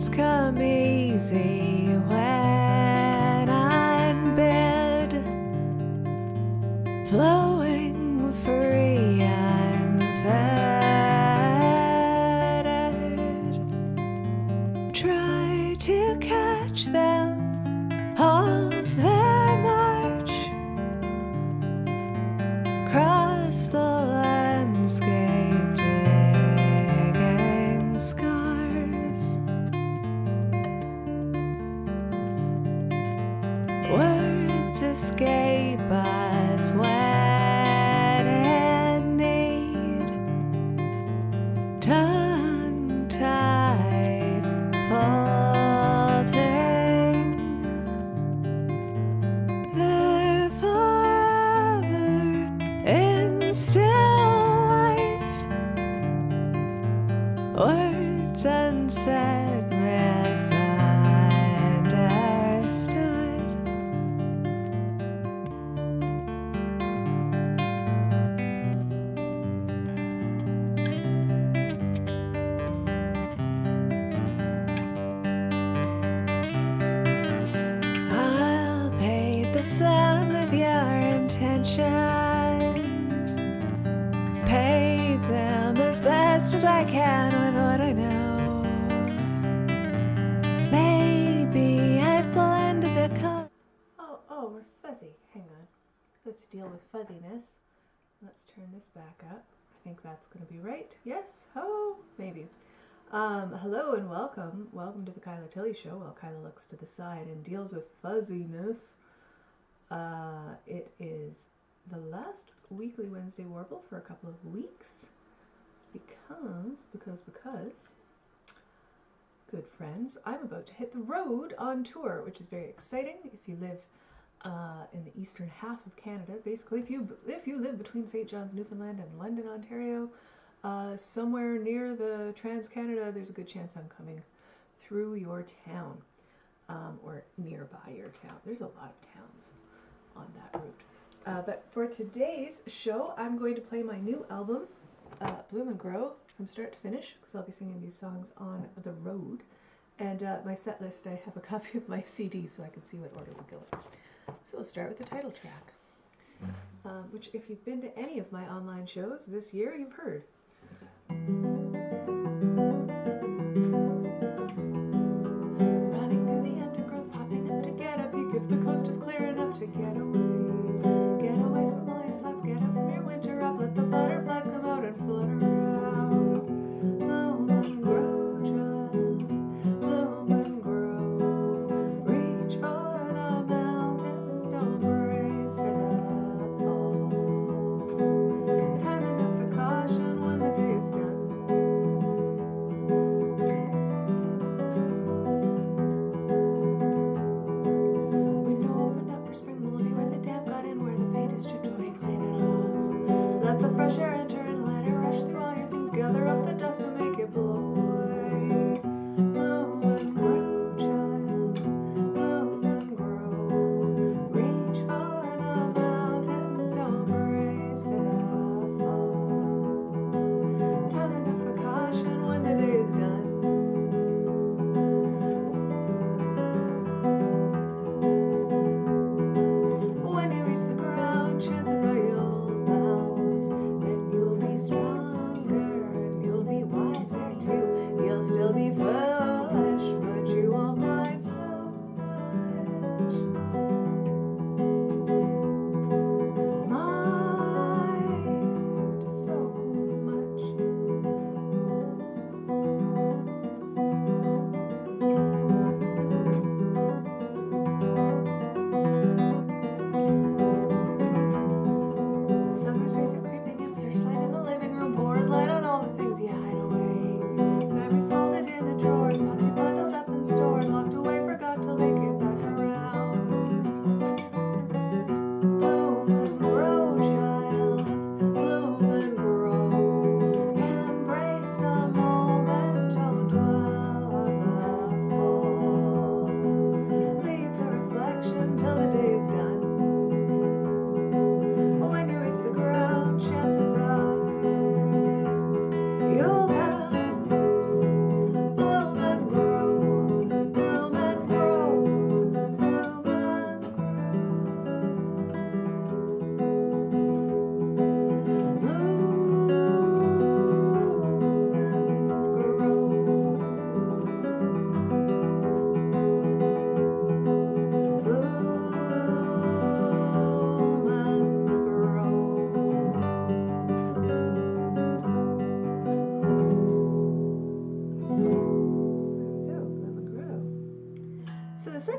things come easy when I'm bed, flowing free and fettered. Try to catch them on their march, cross the landscape, digging scars. Words escape us when in need, tongue-tied, faltering. They're forever in still life, words unsaid, misunderstood. I'll paint the sound of your intentions, paint them as best as I can with what I know. Maybe I've blended the color. Oh, we're fuzzy. Hang on. Let's deal with fuzziness. Let's turn this back up. I think that's going to be right. Yes? Oh, maybe. Hello and welcome. Welcome to the Kyla Tilley Show while Kyla looks to the side and deals with fuzziness. It is the last weekly Wednesday Warble for a couple of weeks because, good friends, I'm about to hit the road on tour, which is very exciting. If you live in the eastern half of Canada, basically if you live between St. John's, Newfoundland and London, Ontario, somewhere near the Trans-Canada, there's a good chance I'm coming through your town, or nearby your town. There's a lot of towns on that route. But for today's show, I'm going to play my new album, Bloom and Grow, from start to finish, because I'll be singing these songs on the road. And my set list, I have a copy of my CD so I can see what order we go in. So we'll start with the title track, which if you've been to any of my online shows this year, you've heard. Running through the undergrowth, popping up to get a peek if the coast is clear enough to get away. Get away from all your thoughts, get out from your winter up, let the butterflies come out and flutter around. Bloom and grow, child, bloom and grow. Reach for the mountains, don't brace for the fall. Time enough for caution when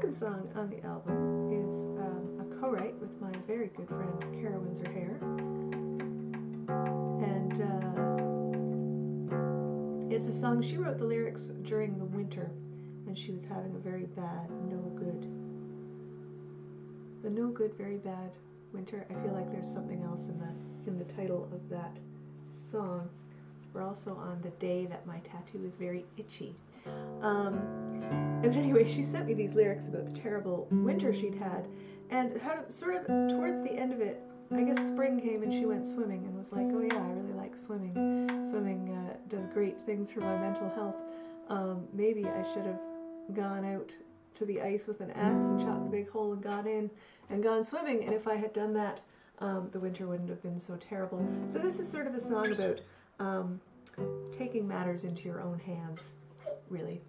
second song on the album is a co-write with my very good friend Kara Windsor Hare, and it's a song she wrote the lyrics during the winter, and she was having a very bad, no good, very bad winter. I feel like there's something else in the title of that song. We're also on the day that my tattoo is very itchy. And anyway, she sent me these lyrics about the terrible winter she'd had, and how sort of towards the end of it, I guess spring came and she went swimming and was like, oh yeah, I really like swimming. Swimming does great things for my mental health. Maybe I should have gone out to the ice with an axe and chopped a big hole and gone in and gone swimming, and if I had done that, the winter wouldn't have been so terrible. So this is sort of a song about taking matters into your own hands, really.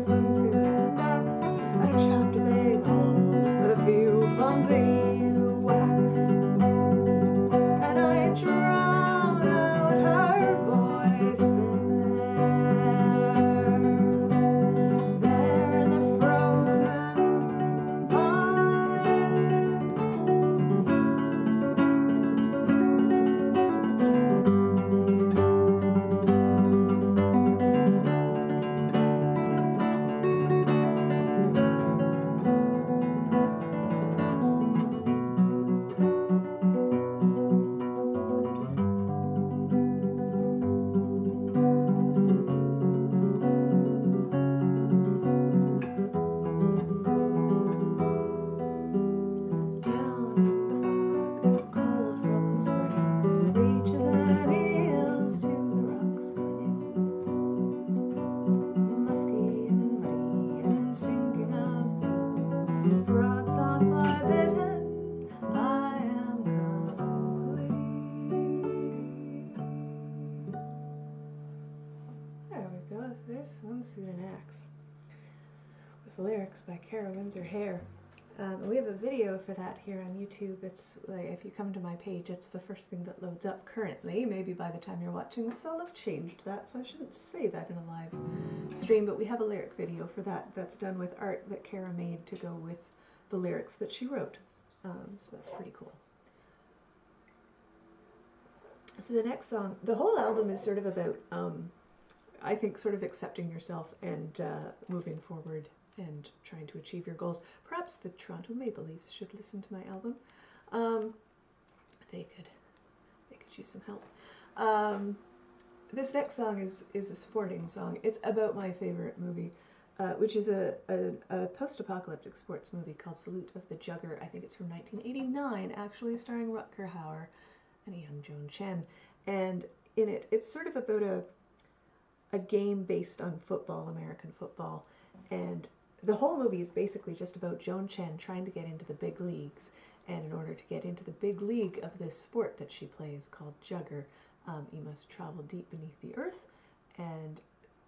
swimsuit and ducks, and a chopped big hole with a few clumsy whacks. And I drown out her voice there in the frozen pond. There's Swimsuit and Axe with lyrics by Kara Windsor-Hare. We have a video for that here on YouTube. It's like, if you come to my page, it's the first thing that loads up currently. Maybe by the time you're watching this, I'll have changed that, so I shouldn't say that in a live stream, but we have a lyric video for that that's done with art that Kara made to go with the lyrics that she wrote. So that's pretty cool. So the next song, the whole album is sort of about, I think, sort of accepting yourself and moving forward and trying to achieve your goals. Perhaps the Toronto Maple Leafs should listen to my album. They could use some help. This next song is a sporting song. It's about my favorite movie, which is a post-apocalyptic sports movie called Salute of the Jugger. I think it's from 1989, actually, starring Rutger Hauer and a young Joan Chen. And in it, it's sort of about a game based on football, American football. And the whole movie is basically just about Joan Chen trying to get into the big leagues. And in order to get into the big league of this sport that she plays called Jugger, you must travel deep beneath the earth and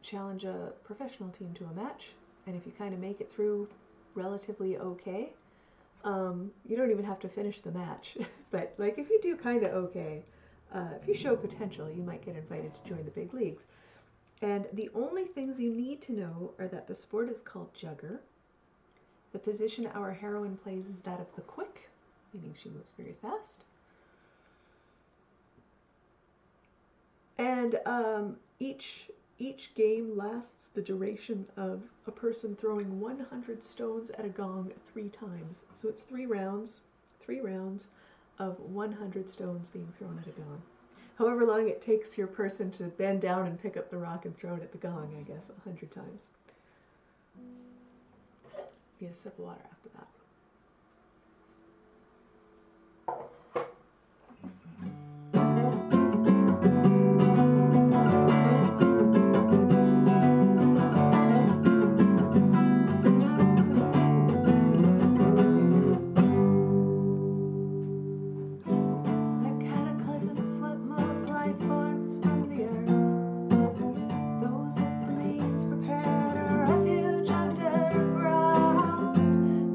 challenge a professional team to a match. And if you kind of make it through relatively okay, you don't even have to finish the match. But like if you do kind of okay, if you show potential, you might get invited to join the big leagues. And the only things you need to know are that the sport is called Jugger. The position our heroine plays is that of the quick, meaning she moves very fast. And each game lasts the duration of a person throwing 100 stones at a gong 3 times. So it's 3 rounds of 100 stones being thrown at a gong. However long it takes your person to bend down and pick up the rock and throw it at the gong, I guess, 100 times. Get a sip of water after that.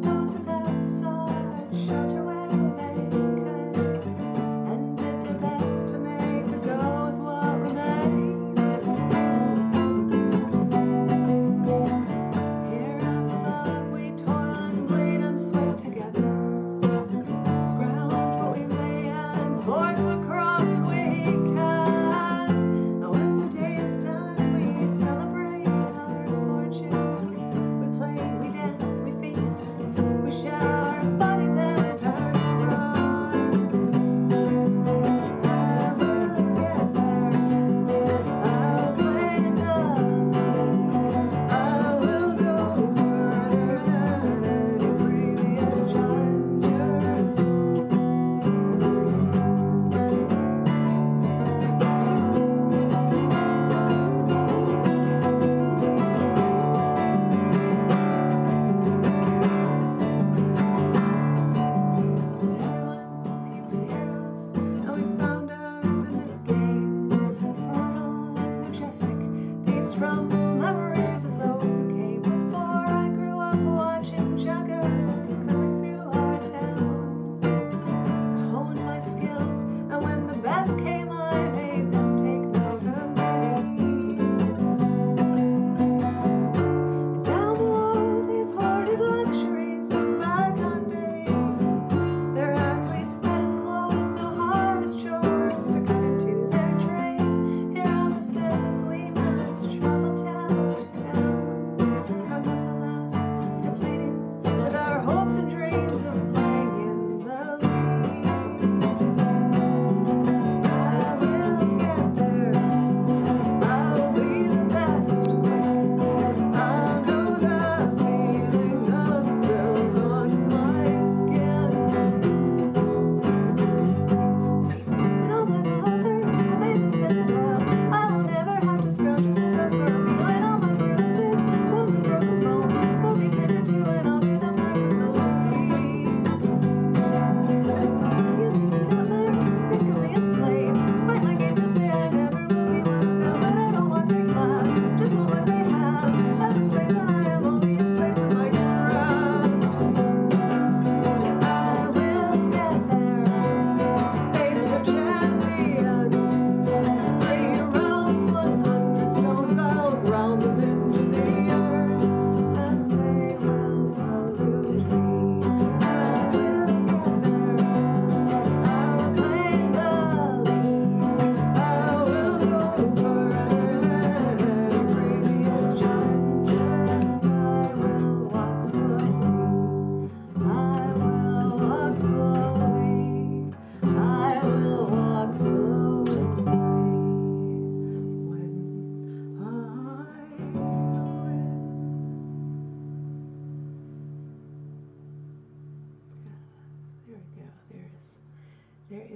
Those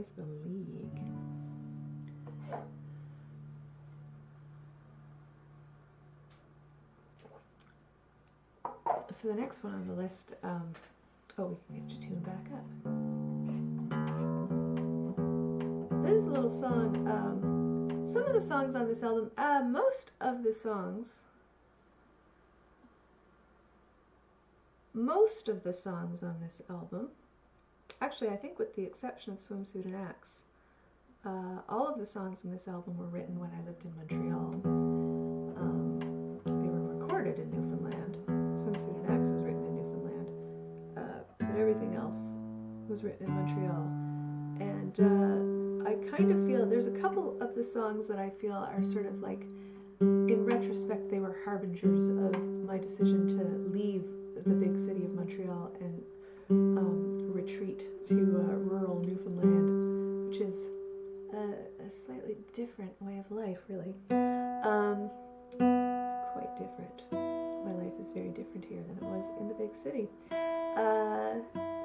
is the League. So the next one on the list, oh, we can get your tune back up. This is a little song, some of the songs on this album, most of the songs on this album, actually I think with the exception of Swimsuit and Axe, all of the songs in this album were written when I lived in Montreal. They were recorded in Newfoundland. Swimsuit and Axe was written in Newfoundland, but everything else was written in Montreal. And I kind of feel, there's a couple of the songs that I feel are sort of like, in retrospect, they were harbingers of my decision to leave the big city of Montreal and retreat to rural Newfoundland, which is a slightly different way of life, really. Quite different. My life is very different here than it was in the big city.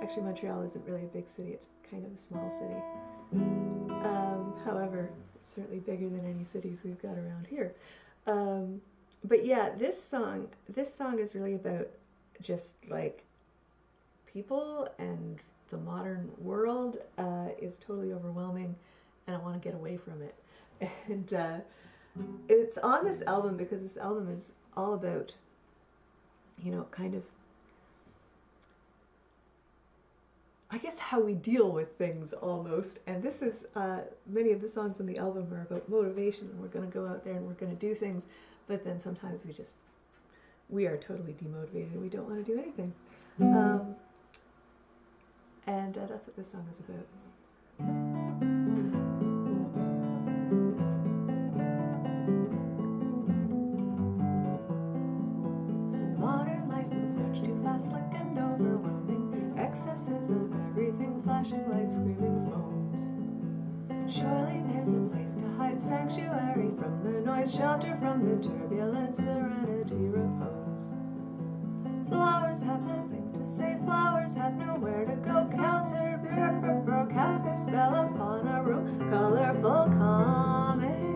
Actually, Montreal isn't really a big city, it's kind of a small city. However, it's certainly bigger than any cities we've got around here. But yeah, this song is really about just like people, and the modern world is totally overwhelming, and I want to get away from it. And it's on this album because this album is all about, you know, kind of, I guess, how we deal with things almost. And this is, many of the songs on the album are about motivation, and we're going to go out there and we're going to do things, but then sometimes we are totally demotivated and we don't want to do anything. And that's what this song is about. Modern life moves much too fast, slick and overwhelming. Excesses of everything, flashing lights, screaming phones. Surely there's a place to hide, sanctuary from the noise, shelter from the turbulence, serenity, repose. Flowers have nothing to say, flowers have nowhere to go. Counter, cast their spell upon a room, colorful, calming.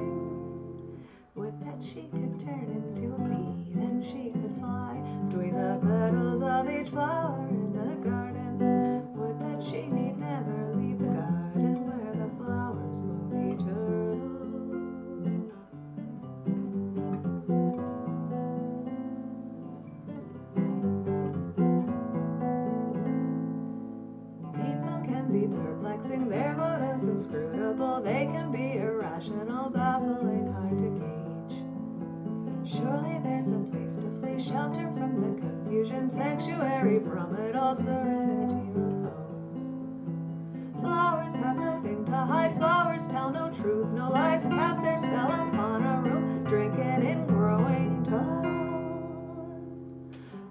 Would that she could turn into a bee, then she could fly between the petals of each flower in the garden. Would that she need never leave the garden where the flowers bloom eternal. People can be perplexing, their motives inscrutable. They can be irrational, baffling, hard to gauge. Surely there's a place to flee, shelter from the confusion, sanctuary from it all, serenity, repose. Flowers have nothing to hide, flowers tell no truth, no lies, cast their spell upon a room, drink it in growing tall.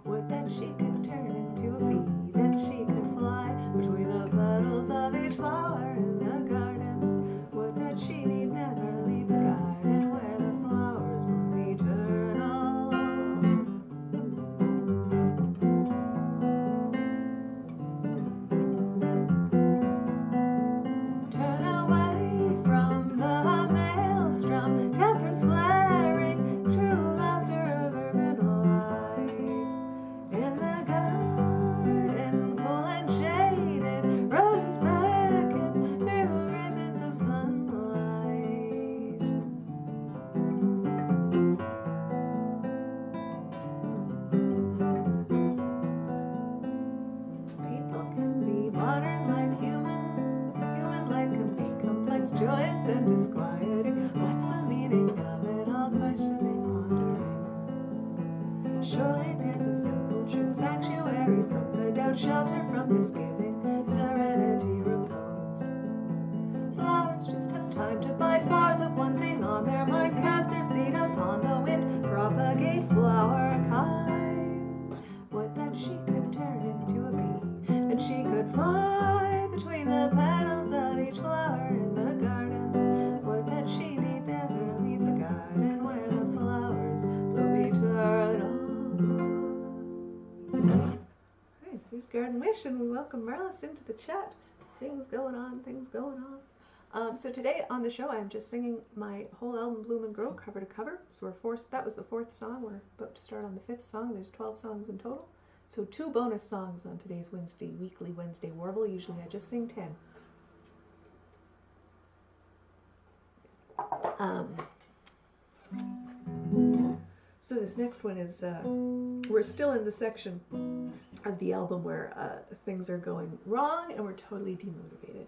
Would that she could turn into a bee, then she could fly between the petals of each flower in the garden. Would that she need never leave the garden where the flowers bloom eternal. Turn away from the maelstrom, tempers flaring, true laughter of urban life. In the garden, cool and shaded, roses beckon through ribbons of sunlight. People can be modern life, human life can be complex, joyous and disquieting. What's the meaning of it all? Questioning, pondering. Surely there's a simple truth, sanctuary from the doubt, shelter from misgiving, serenity, repose. Flowers just have time to bide, flowers have one thing on their mind, cast their seed upon the wind, propagate flower kind. Would that she could turn into a bee, that she could fly between the petals of each flower in the garden. Would that she need never leave the garden where the flowers bloom eternal. Alright, so here's Garden Wish, and we welcome Marlis into the chat. things going on, things going on. So today on the show, I'm just singing my whole album, Bloom and Grow, cover to cover. So that was the 4th song. We're about to start on the 5th song. There's 12 songs in total. So 2 bonus songs on today's weekly Wednesday Warble. Usually I just sing 10. So this next one is, we're still in the section of the album where things are going wrong and we're totally demotivated.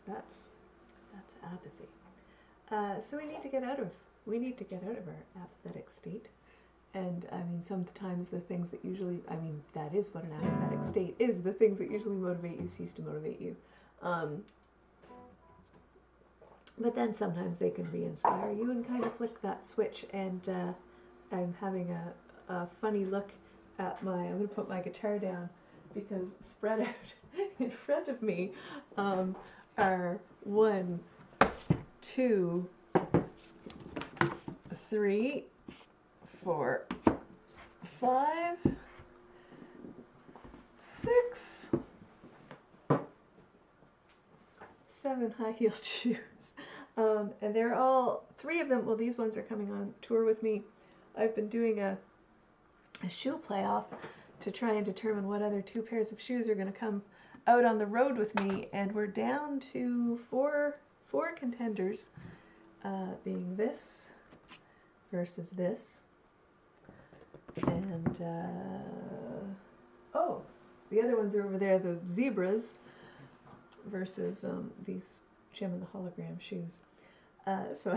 That's apathy. So we need to get out of our apathetic state. And I mean, sometimes the things that usually, I mean, that is what an apathetic state is. The things that usually motivate you cease to motivate you. But then sometimes they can re-inspire you and kind of flick that switch. And I'm having a funny look at I'm going to put my guitar down because spread out in front of me are 1, 2, 3, 4, 5, 6, 7 high-heeled shoes. And they're all, 3 of them, well, these ones are coming on tour with me. I've been doing a shoe playoff to try and determine what other 2 pairs of shoes are going to come out on the road with me, and we're down to four contenders, being this versus this, and the other ones are over there, the zebras versus these Gem and the Hologram shoes. So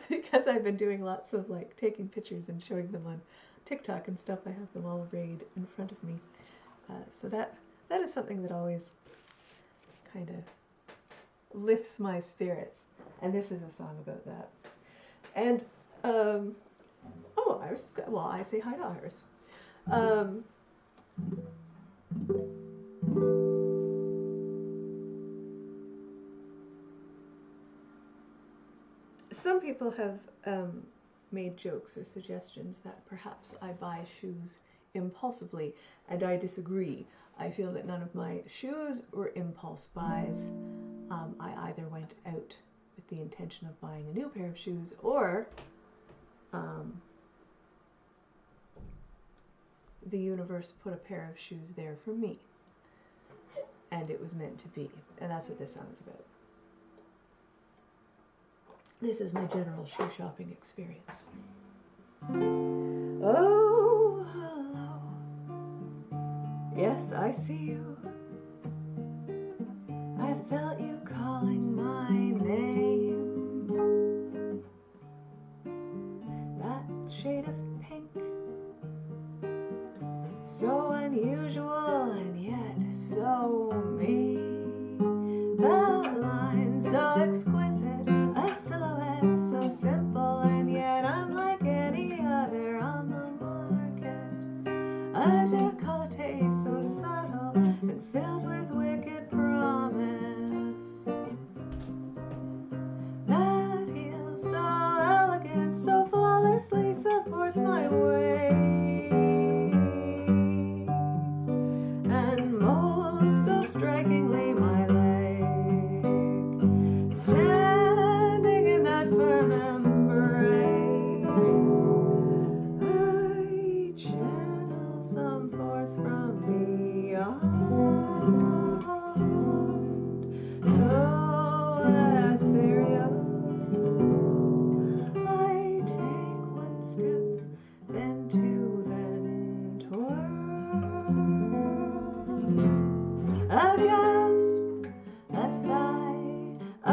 because I've been doing lots of like taking pictures and showing them TikTok and stuff, I have them all arrayed in front of me. So that is something that always kind of lifts my spirits. And this is a song about that. And, oh, Iris is good. Well, I say hi to Iris. Some people have made jokes or suggestions that perhaps I buy shoes impulsively, and I disagree. I feel that none of my shoes were impulse buys. I either went out with the intention of buying a new pair of shoes, or the universe put a pair of shoes there for me, and it was meant to be. And that's what this song is about. This is my general shoe shopping experience. Oh, hello. Yes, I see you. I felt you calling my name. That shade of pink, so unusual and yet so me. That line so exquisite, a silhouette so simple, and yet I'm like any other on the market. A décolleté so subtle and filled with wicked promise. That heel so elegant, so flawlessly supports my weight, and molds so strikingly my leg. Standing in that firm embrace, I channel some force from beyond, so ethereal. I take one step, then two, then twirl. A gasp, a sigh, a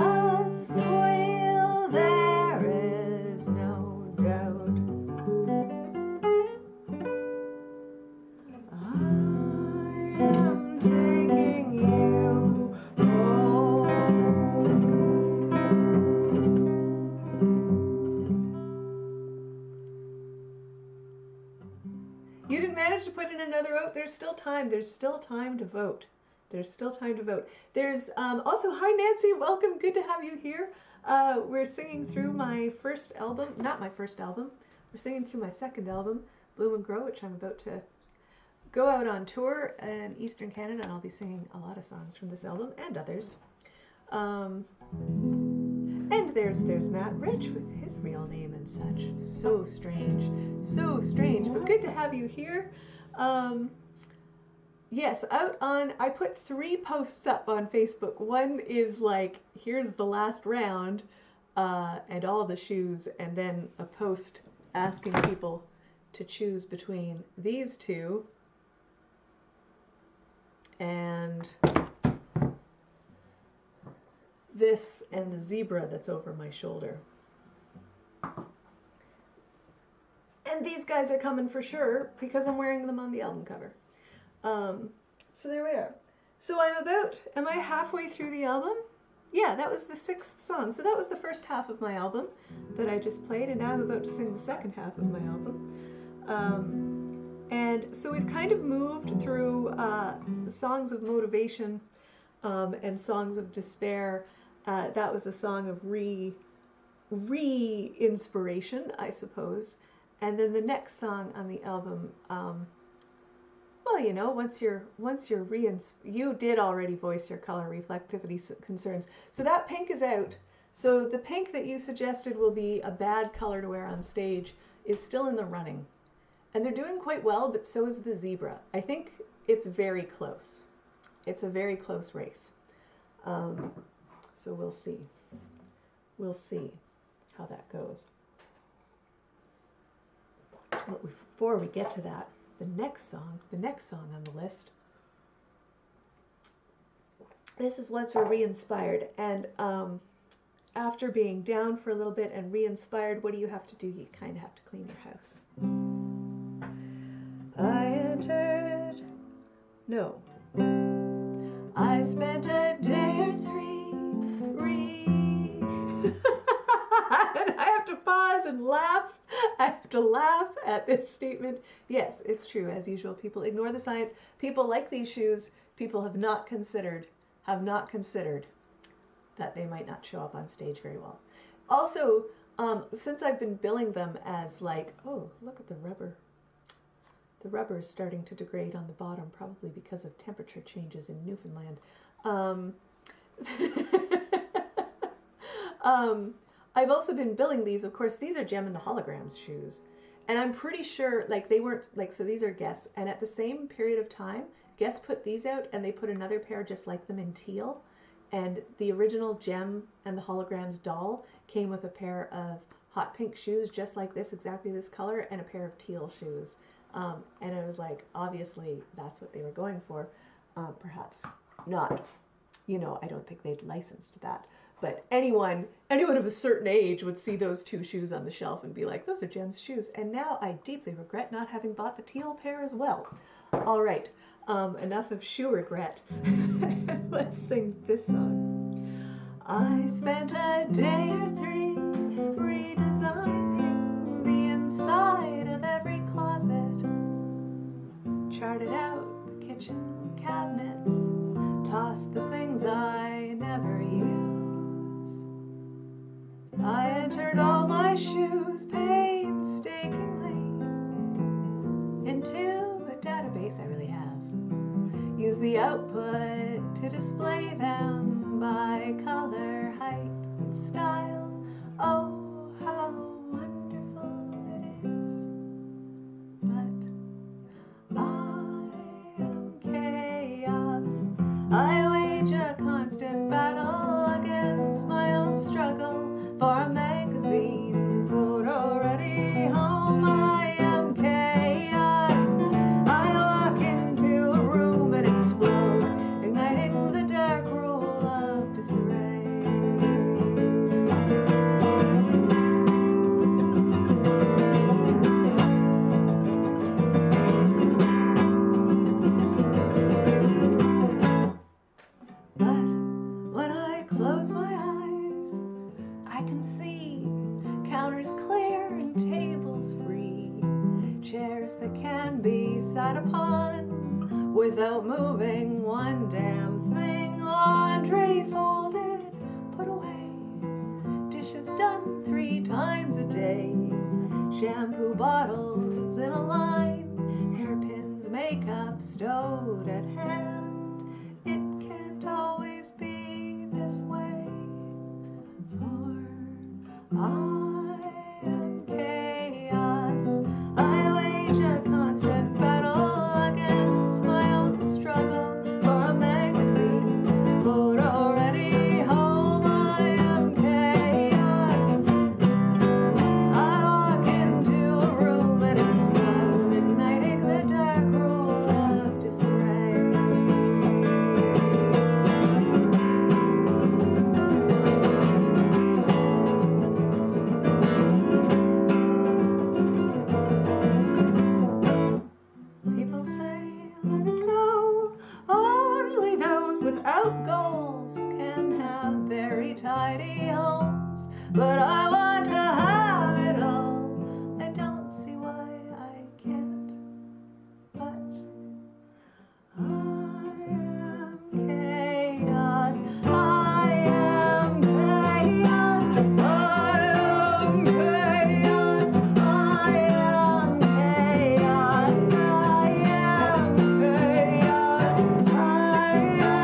squeal, there is no doubt. I am taking you home. You didn't manage to put in another vote? There's still time. There's still time to vote. There's still time to vote. There's also, hi Nancy, welcome, good to have you here. We're singing through my first album, not my first album, we're singing through my second album, Bloom and Grow, which I'm about to go out on tour in Eastern Canada, and I'll be singing a lot of songs from this album and others. And there's Matt Rich with his real name and such. So strange, but good to have you here. Yes, I put 3 posts up on Facebook. One is like, here's the last round, and all the shoes, and then a post asking people to choose between these two and this and the zebra that's over my shoulder. And these guys are coming for sure because I'm wearing them on the album cover. So there we are. So am I halfway through the album? Yeah, that was the 6th song. So that was the first half of my album that I just played, and now I'm about to sing the second half of my album. And so we've kind of moved through songs of motivation and songs of despair. That was a song of re-inspiration, I suppose. And then the next song on the album, well, you know, once you're you did already voice your color reflectivity concerns. So that pink is out. So the pink that you suggested will be a bad color to wear on stage is still in the running. And they're doing quite well, but so is the zebra. I think it's very close. It's a very close race. So we'll see. We'll see how that goes. But before we get to that, the next song on the list, this is Once We're Re-Inspired. And after being down for a little bit and re-inspired, what do you have to do? You kind of have to clean your house. entered. No. I spent a day or three and I have to pause and laugh. I have to laugh at this statement. Yes, it's true. As usual, people ignore the science. People like these shoes. People have not considered that they might not show up on stage very well. Also, since I've been billing them as like, oh, look at the rubber. The rubber is starting to degrade on the bottom, probably because of temperature changes in Newfoundland. I've also been billing these. Of course, these are Gem and the Holograms shoes. And I'm pretty sure, like, they weren't, like, so these are Guess. And at the same period of time, Guess put these out, and they put another pair just like them in teal. And the original Gem and the Holograms doll came with a pair of hot pink shoes, just like this, exactly this color, and a pair of teal shoes. And I was like, obviously, that's what they were going for. Perhaps not. You know, I don't think they'd licensed that. But anyone of a certain age would see those two shoes on the shelf and be like, those are Gem's shoes. And now I deeply regret not having bought the teal pair as well. All right, enough of shoe regret. Let's sing this song. I spent a day or three redesigning the inside of every closet. Charted out the kitchen cabinets, tossed the things I never use. I entered all my shoes painstakingly into a database I really have. Use the output to display them by color, height, and style. Oh, how wonderful it is. But I am chaos. I wage a constant battle against my own struggle for a magazine photo-ready home. I am chaos. I walk into a room and explode, igniting the dark rule of disarray. But when I close my eyes, I can see counters clear and tables free, chairs that can be sat upon without moving one damn thing, laundry folded, put away, dishes done 3 times a day, shampoo bottles in a line, hairpins, makeup stowed at hand. It can't always be this way. I am chaos. I wage a constant battle against my own struggle for a magazine photo-ready home. I am chaos. I walk into a room and explode, igniting the dark rule of disarray. People say, let it go. Only those without goals can have very tidy homes. But I want to have it all. I don't see why I can't. But I am chaos. I am chaos. I am chaos. I am chaos. I am chaos. I am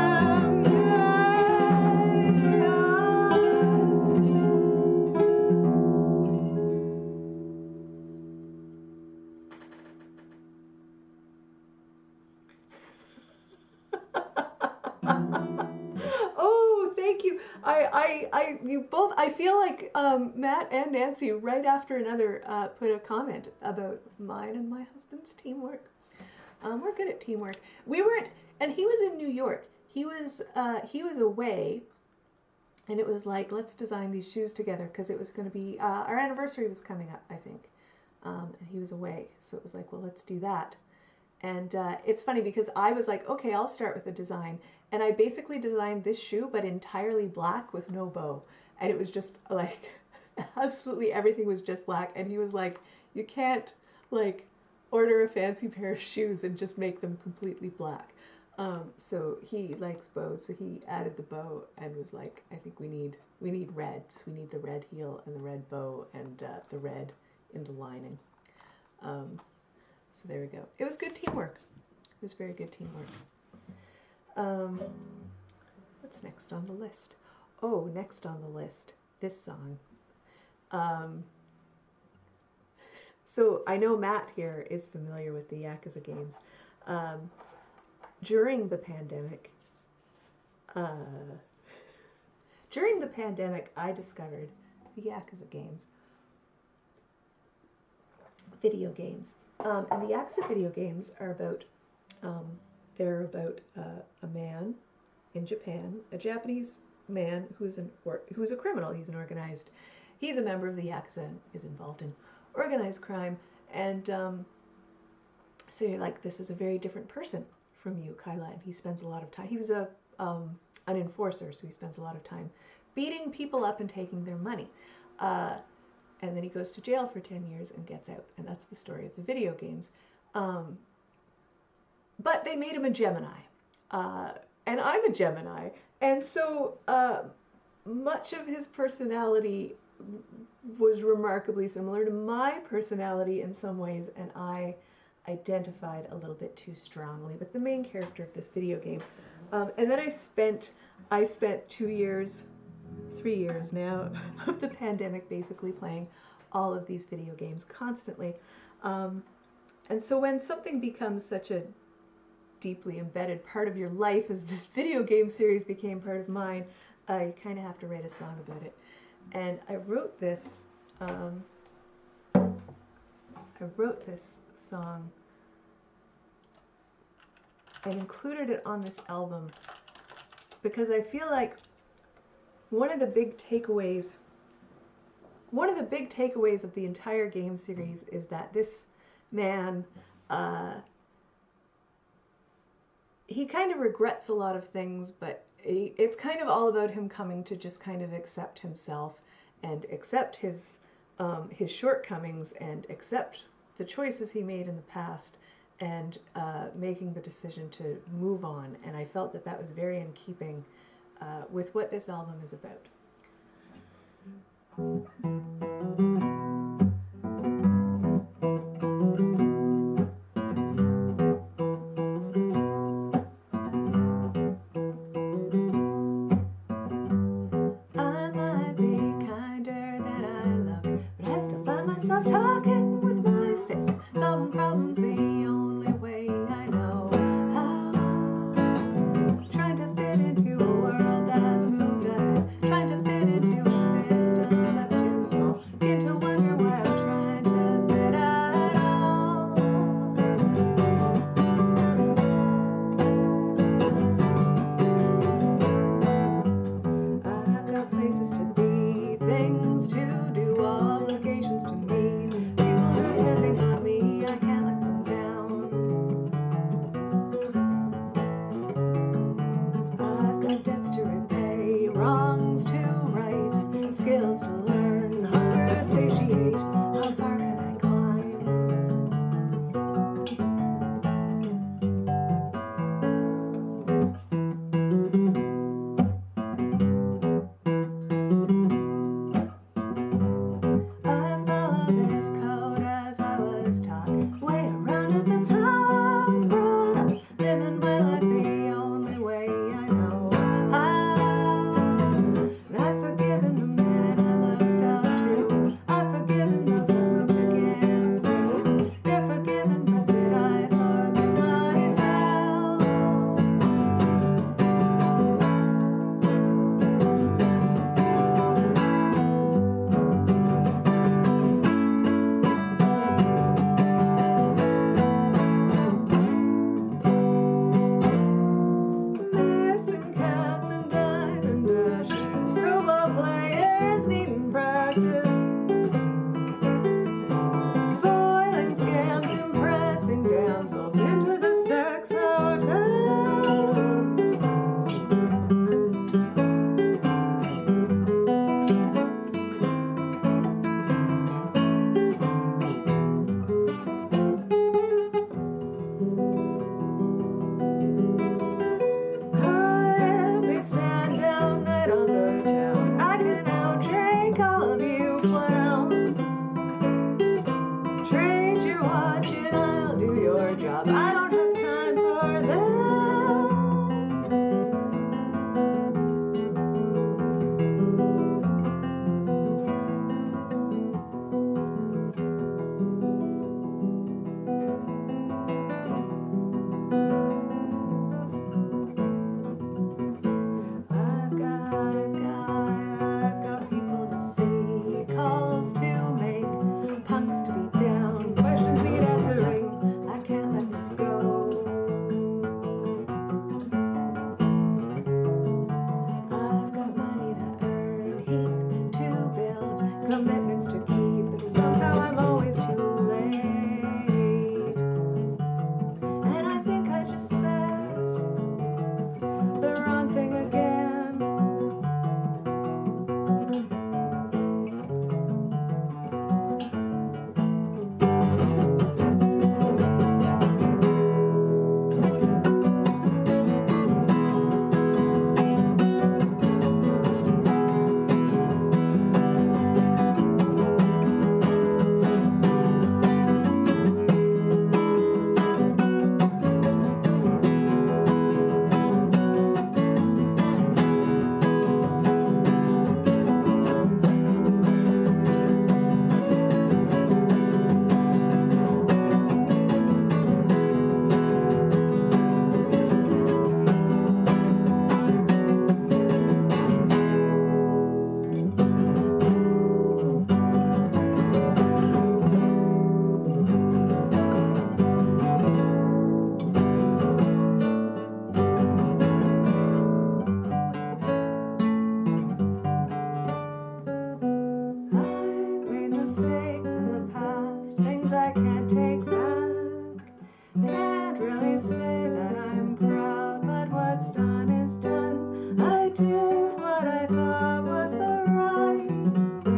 Oh, thank you. You both, I feel like Matt and Nancy right after another put a comment about mine and my husband's teamwork. We're good at teamwork. We weren't, and he was in New York. He was away, and it was like, let's design these shoes together because it was going to be, our anniversary was coming up, I think. And he was away, so it was like, well, let's do that. And it's funny because I was like, okay, I'll start with a design. And I basically designed this shoe, but entirely black with no bow. And it was just like, absolutely everything was just black. And he was like, you can't like order a fancy pair of shoes and just make them completely black. So he likes bows, so he added the bow and was like, I think we need red. So we need the red heel and the red bow and the red in the lining. So there we go. It was good teamwork. It was very good teamwork. What's next on the list? Oh, next on the list, this song. So I know Matt here is familiar with the Yakuza games. During the pandemic, I discovered the Yakuza games. Video games. And the Yakuza video games are about, they're about a man in Japan, a Japanese man who's a criminal. He's a member of the Yakuza and is involved in organized crime. And so you're like, this is a very different person from you, Kyla. And he spends a lot of time, he was an enforcer, so he spends a lot of time beating people up and taking their money. And then he goes to jail for 10 years and gets out. And that's the story of the video games. But they made him a Gemini. And I'm a Gemini. And so much of his personality was remarkably similar to my personality in some ways. And I identified a little bit too strongly with the main character of this video game. And then I spent 3 years now of the pandemic basically playing all of these video games constantly. And so when something becomes such a deeply embedded part of your life as this video game series became part of mine, you kind of have to write a song about it. And I wrote this song and included it on this album because I feel like one of the big takeaways of the entire game series is that this man, he kind of regrets a lot of things, but it's kind of all about him coming to just kind of accept himself and accept his shortcomings and accept the choices he made in the past and making the decision to move on. And I felt that that was very in keeping with what this album is about. I might be kinder than I look, but I still find myself talking with my fists, solving problems the only way I know how. Trying to fit into a world that's moved ahead, trying to fit into a system that's too small. Begin to wonder why I'm trying to fit at all. I've got places to be, things to do, obligations to meet, people I can't take back. Can't really say that I'm proud, but what's done is done. I did what I thought was the right thing.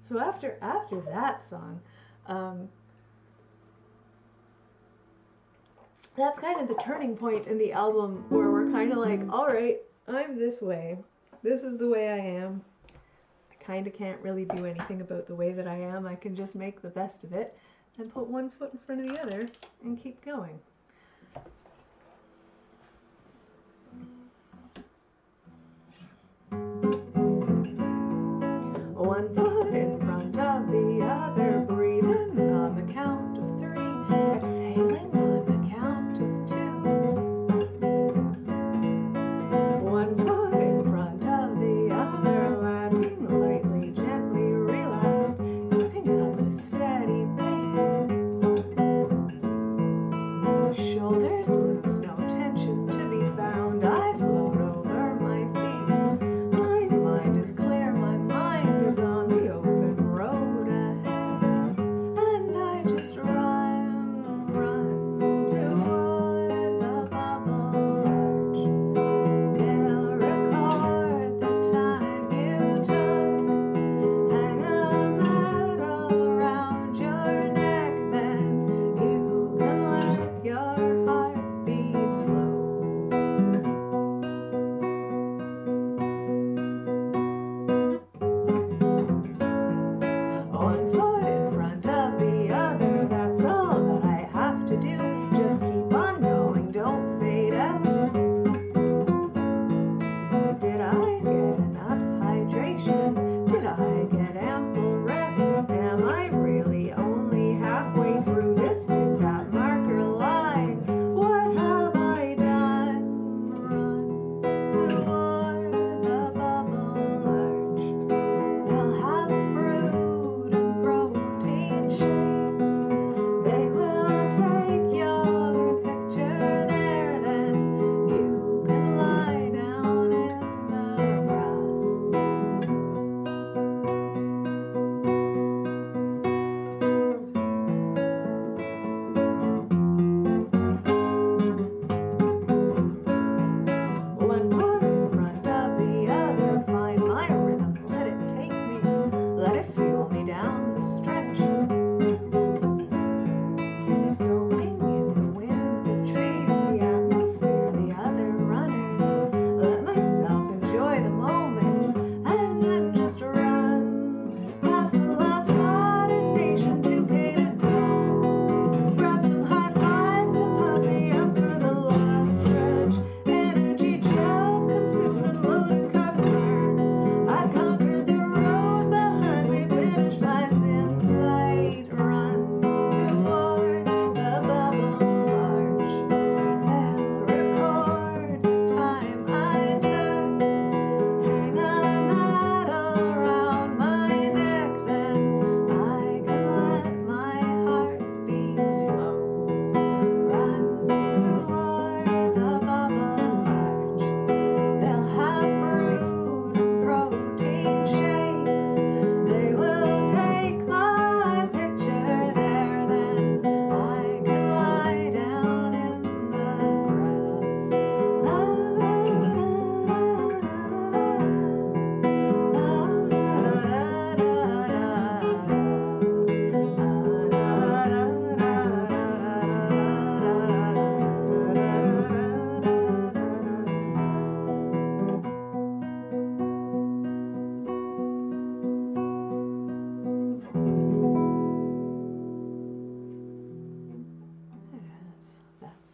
So after that song, that's kind of the turning point in the album where we're kind of like, all right, I'm this way. This is the way I am. I kind of can't really do anything about the way that I am. I can just make the best of it and put one foot in front of the other and keep going. One foot in front of the other, breathing on the count of 3, exhaling on the count of 2. One foot in front of the other, landing lightly, gently relaxed, keeping up a steady pace.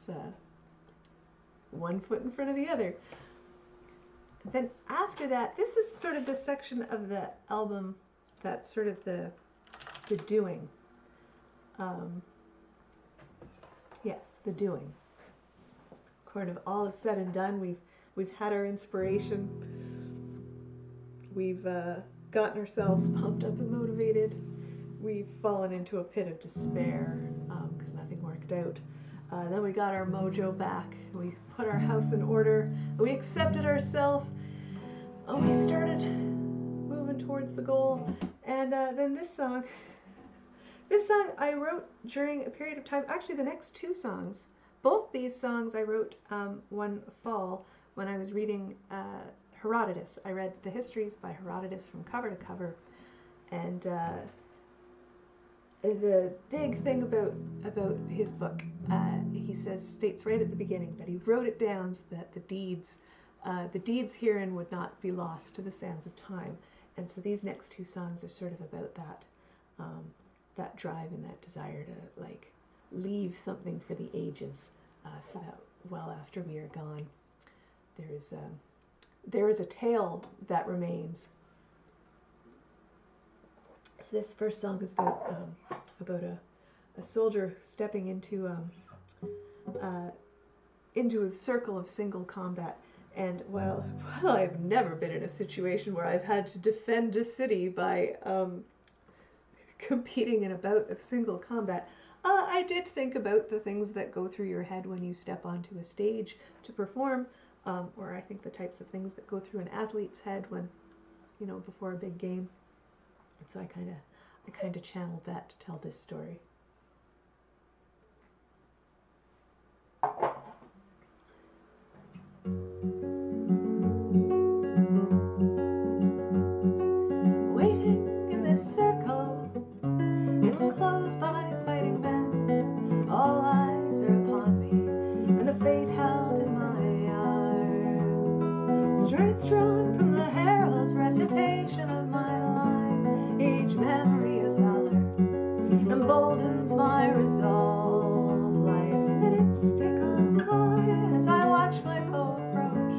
It's one foot in front of the other. Then after that, this is sort of the section of the album that's sort of the doing. Yes, the doing. Kind of all is said and done. We've had our inspiration. We've gotten ourselves pumped up and motivated. We've fallen into a pit of despair because nothing worked out. Then we got our mojo back. We put our house in order. We accepted ourselves. We started moving towards the goal. And then this song I wrote during a period of time. Actually, the next two songs, both these songs I wrote one fall when I was reading Herodotus. I read the histories by Herodotus from cover to cover. And the big thing about his book, he states right at the beginning that he wrote it down so that the deeds herein would not be lost to the sands of time. And so these next two songs are sort of about that drive and that desire to like leave something for the ages, so that well after we are gone, there is a tale that remains. So this first song is about a soldier stepping into a circle of single combat. And while I've never been in a situation where I've had to defend a city by competing in a bout of single combat, I did think about the things that go through your head when you step onto a stage to perform, or I think the types of things that go through an athlete's head when, before a big game. And so I kind of channeled that to tell this story. Waiting in this circle, enclosed by fighting men, all eyes are upon me, and the fate held in my arms. Strength drawn from the herald's recitation of my line, each memory of valor emboldens my resolve. Life's minutes tick on by as I watch my foe approach.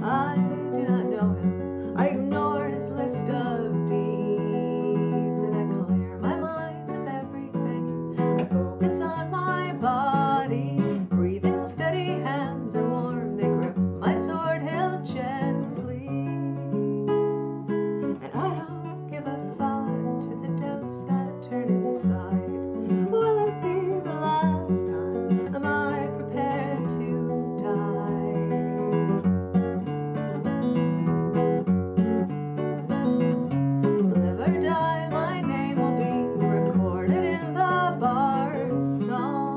I do not know him, I ignore his list of deeds, and I clear my mind of everything. I focus on my body, breathing steady, hands are warm, they grip my sword hilt gently, and I don't give a thought to the doubts that turn inside. Will it be the last time? Am I prepared to die? Live or die, my name will be recorded in the bard's song.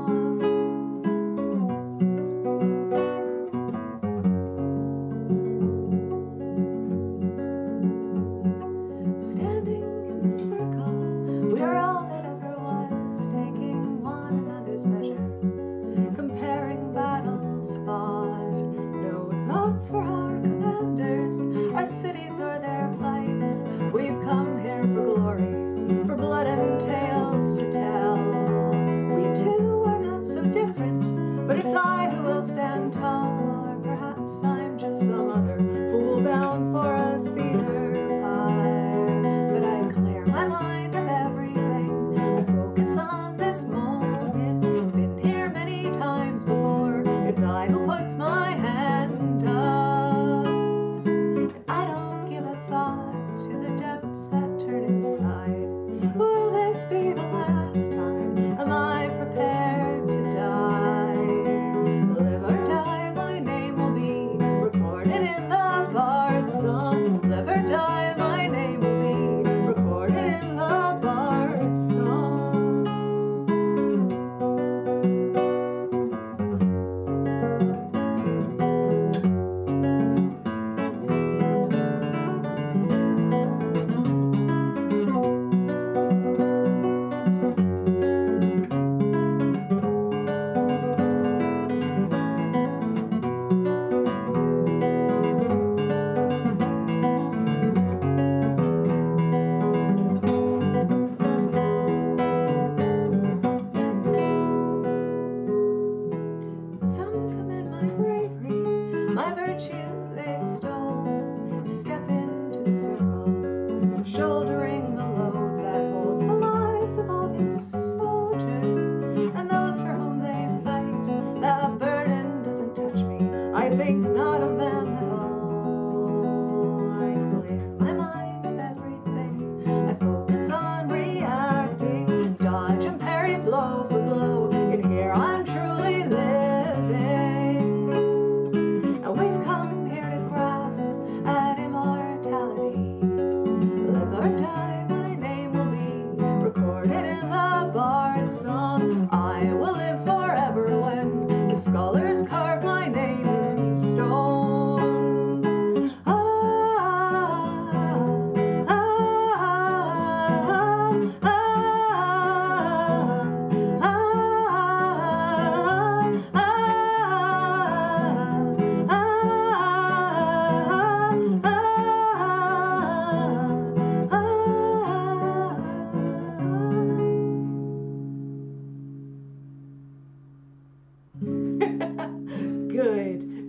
Standing in the circle, we are all that ever was, taking one another's measure, comparing battles fought. No thoughts for our commanders, our cities or their plights. We've come here for glory, for blood and tales to tell. We two are not so different, but it's I who will stand tall, or perhaps I'm just some other fool bound for a cedar pyre. But I clear my mind of everything, I focus on this moment. Been here many times before, it's I who puts my hand up, and I don't give a thought to the doubts that turn inside. Will this be the last time? Am I prepared to die? Live or die,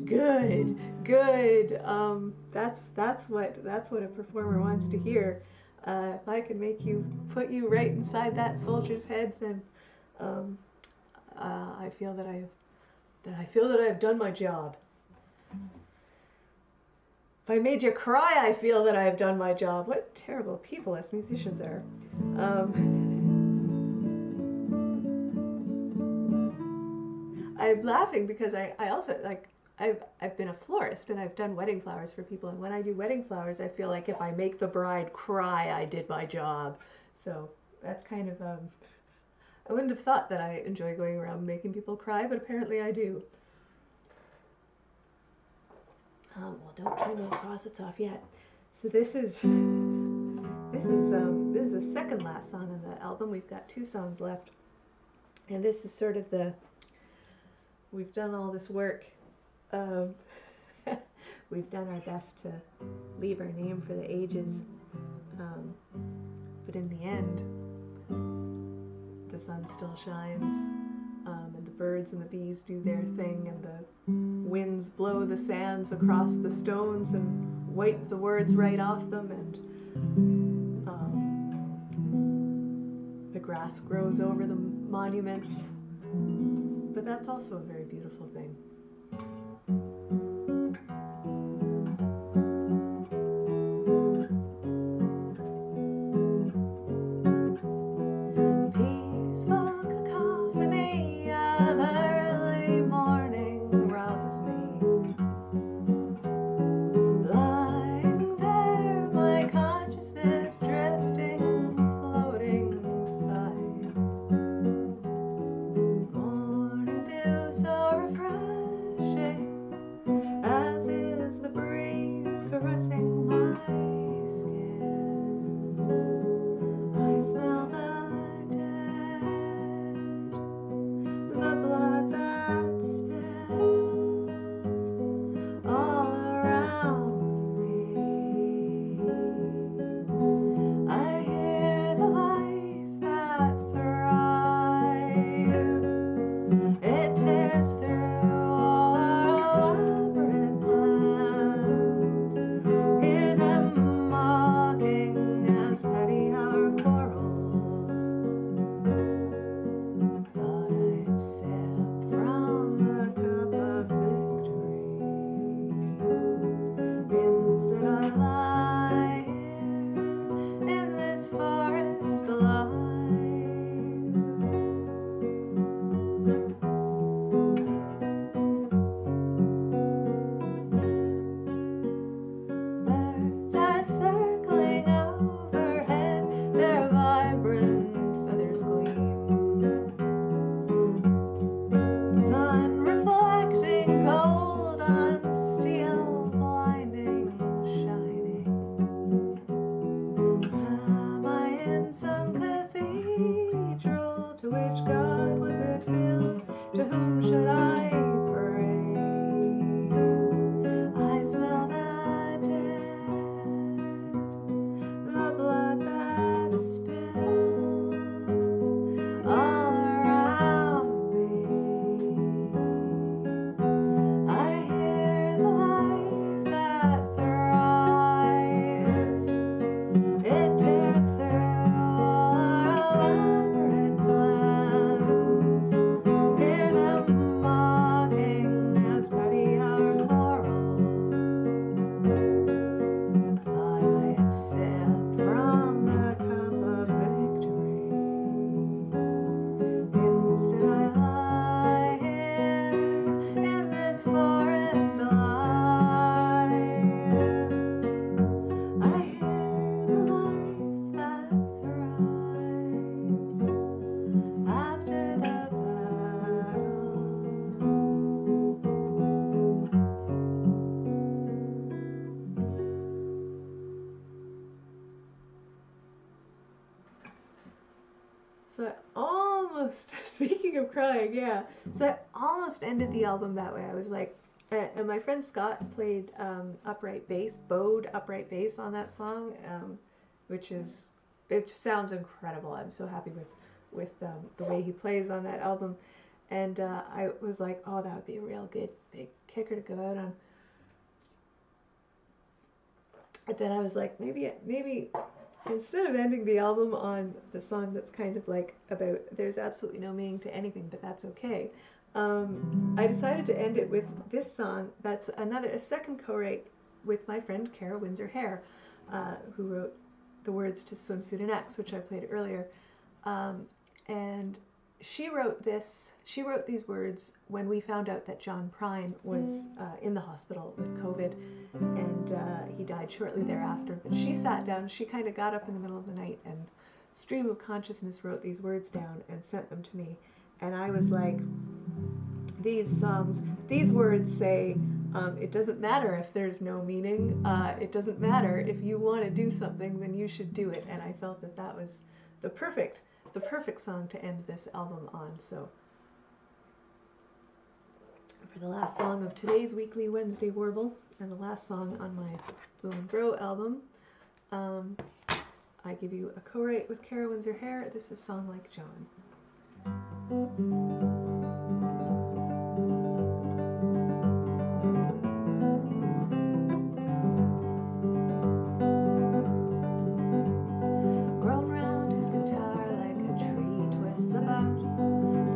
Good, good. That's what a performer wants to hear. If I can make you put you right inside that soldier's head, then I feel that I've done my job. If I made you cry, I feel that I've done my job. What terrible people us musicians are. I'm laughing because I also, like, I've been a florist and I've done wedding flowers for people, and when I do wedding flowers I feel like if I make the bride cry, I did my job. So that's kind of I wouldn't have thought that I enjoy going around making people cry, but apparently I do. Well, don't turn those faucets off yet. So this is the second last song on the album. We've got 2 songs left, and this is sort of we've done all this work. We've done our best to leave our name for the ages, but in the end, the sun still shines, and the birds and the bees do their thing, and the winds blow the sands across the stones and wipe the words right off them, and the grass grows over the monuments. But that's also a very beautiful thing. So I almost, speaking of crying, yeah. So I almost ended the album that way. I was like, and my friend Scott played upright bass, bowed upright bass on that song, which sounds incredible. I'm so happy with the way he plays on that album. And I was like, oh, that would be a real good big kicker to go out on. And then I was like, maybe instead of ending the album on the song that's kind of like about there's absolutely no meaning to anything, but that's okay, I decided to end it with this song that's a second co-write with my friend Kara Windsor Hare, who wrote the words to Swimsuit and X, which I played earlier. And she wrote these words when we found out that John Prine was in the hospital with COVID, and he died shortly thereafter. But she sat down, she kind of got up in the middle of the night and stream of consciousness wrote these words down and sent them to me. And I was like, these words say, it doesn't matter if there's no meaning. It doesn't matter if you want to do something, then you should do it. And I felt that that was the perfect song to end this album on. So for the last song of today's weekly Wednesday Warble, and the last song on my Bloom and Grow album, I give you a co-write with Kara Windsor Hare. This is Song Like John. Grown round his guitar like a tree twists about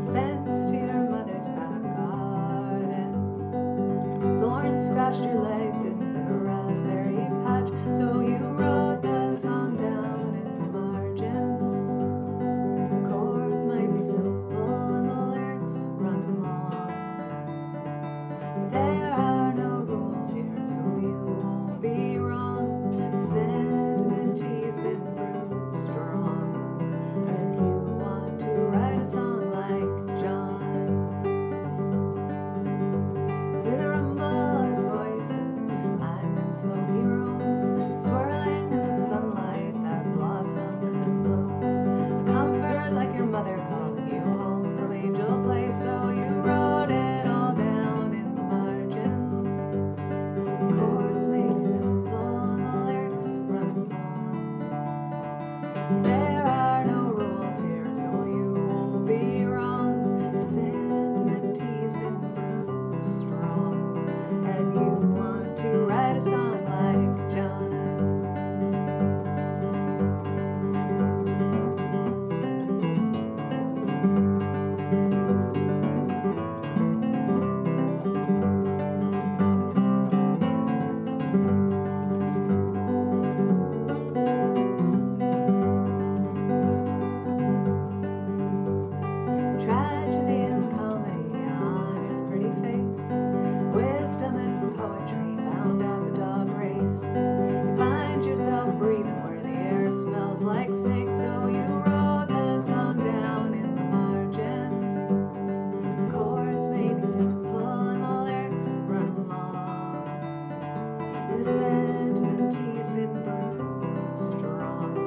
the fence to your mother's back garden. Thorns scratched your legs in the raspberry patch, so you wrote the song down in the margins. The chords might be simple and the lyrics run long, but there are no rules here, so you won't be wrong. The sentimentality has been brewed strong, and you want to write a song like John. Through the rumble of his voice, I'm in smoky rooms, swirling in the sunlight that blossoms and blooms. A comfort like your mother calling you home from Angel Place, so you wrote it all down in the margins. The chords may be simple and the lyrics run long. There are no rules here, so you won't be wrong. The sentimentality's been brewed strong, and you want to write a song like John. Tragedy and comedy on his pretty face, wisdom and poetry found at the dog race. You find yourself breathing where the air smells like snakes, so you wrote the song down in the margins. The chords may be simple and the lyrics run long, and the sentimentality's been brewed strong.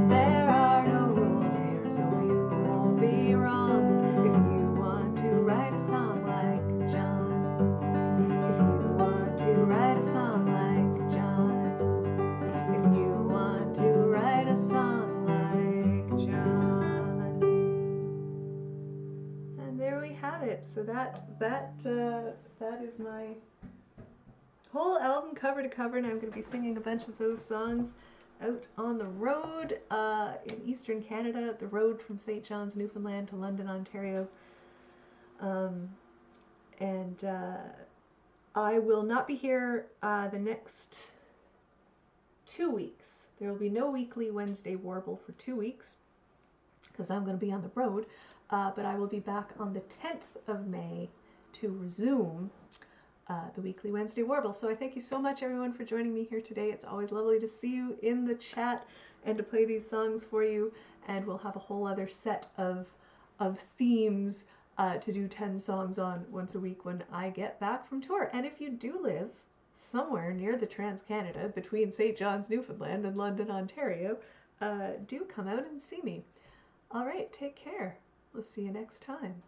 There are no rules here, so you won't be wrong. If you want to write a song like John, if you want to write a song like John, if you want to write a song like John. And there we have it. So that is my whole album cover to cover, and I'm going to be singing a bunch of those songs out on the road in eastern Canada, the road from St. John's, Newfoundland to London, Ontario. And I will not be here the next 2 weeks. There will be no weekly Wednesday Warble for 2 weeks because I'm going to be on the road, but I will be back on the 10th of May to resume the weekly Wednesday Warble. So I thank you so much, everyone, for joining me here today. It's always lovely to see you in the chat and to play these songs for you. And we'll have a whole other set of themes to do 10 songs on once a week when I get back from tour. And if you do live somewhere near the Trans-Canada between St. John's, Newfoundland and London, Ontario, do come out and see me. All right, take care. We'll see you next time.